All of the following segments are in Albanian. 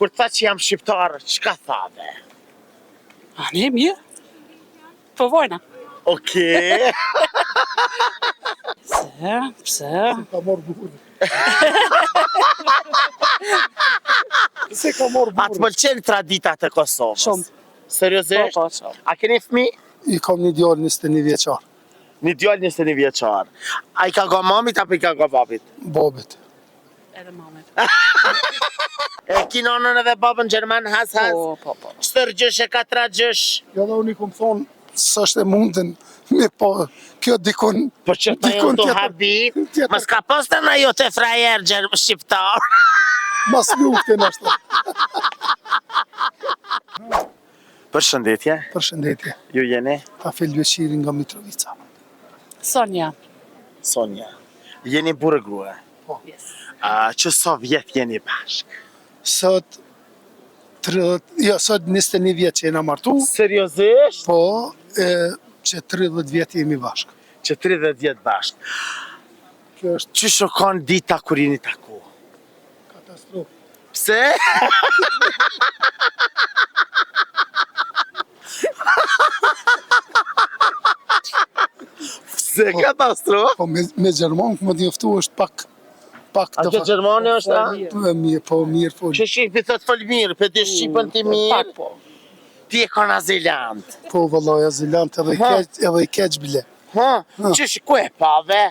Kur tha që jam shqiptar, çka thave? A ne mirë? Po vojna. Okej. Pse? Ka marrë burrin. Se ka marrë A të burrin. pëlqen traditat e Kosovës? Shumë. Seriozisht? Po, shumë. A keni fëmijë? I kam një djalë 21 vjeçar. Një djalë 21 vjeçar. A i ka go mamit apo i ka go babit? Babit. Edhe mamet. E ki nonën edhe babën Gjerman has? Po. Shtër gjësh e katra gjësh. Ja dhe unë i kom thonë, s'është e mundën me po, kjo dikon... Po që ta dikon jonë të tjetër- habit, tjetër. mas ka posta na jo të frajer shqiptar. Mas luftin është. Përshëndetje, Përshëndetje. ju jeni? Rafel Beqiri nga Mitrovica. Sonja. Sonja. Jeni burë grue. Yes. Që sa vjet jeni bashk? Sot 21 vjetë që jena martu, Seriozisht? po që 30 vjetë jemi bashkë. Që 30 vjet bashk. Kjo është Që shokon dita kur jeni taku? katastrofë. Pse? Pse katastrofë? Po me Gjerman, më t'joftu është pak A që Gjermani është, a? Mirë, po. Që shqipi thot fol mirë, për të shqipën ti mirë, Pak po. ti e ka azilant. Po, vëllaj, azilant edhe i keq bile. Ha? Që shku e pave?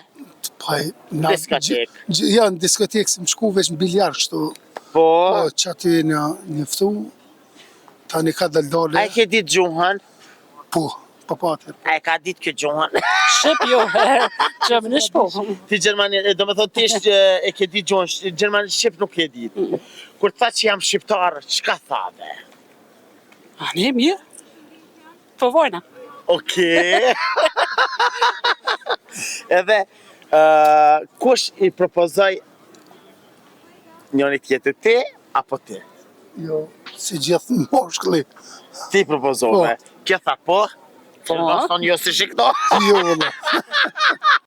Po, Diskotek. Ja, në diskotekë si më shku veç në biljar, kështu. Po. Po, që aty në njëftu, tani ka daldole. A e ke ditë gjuhën? Po, patër. A e ka ditë kjo gjuhën? Shqip jo. Gjermanisht po. Ti Gjermani, do me thonë ti e ke ditë gjuhën, Gjermani Shqip nuk e ditë. Kur tha që jam shqiptar, çka thave? A ne mirë? Po vojna. Okej. Edhe, kush i propozoj njëri tjetër, ti apo ti? Jo, si gjithë moshkëlli. Ti propozove. Kjo tha po? Po. Thonë jo si shikto. Jo, vëllaj.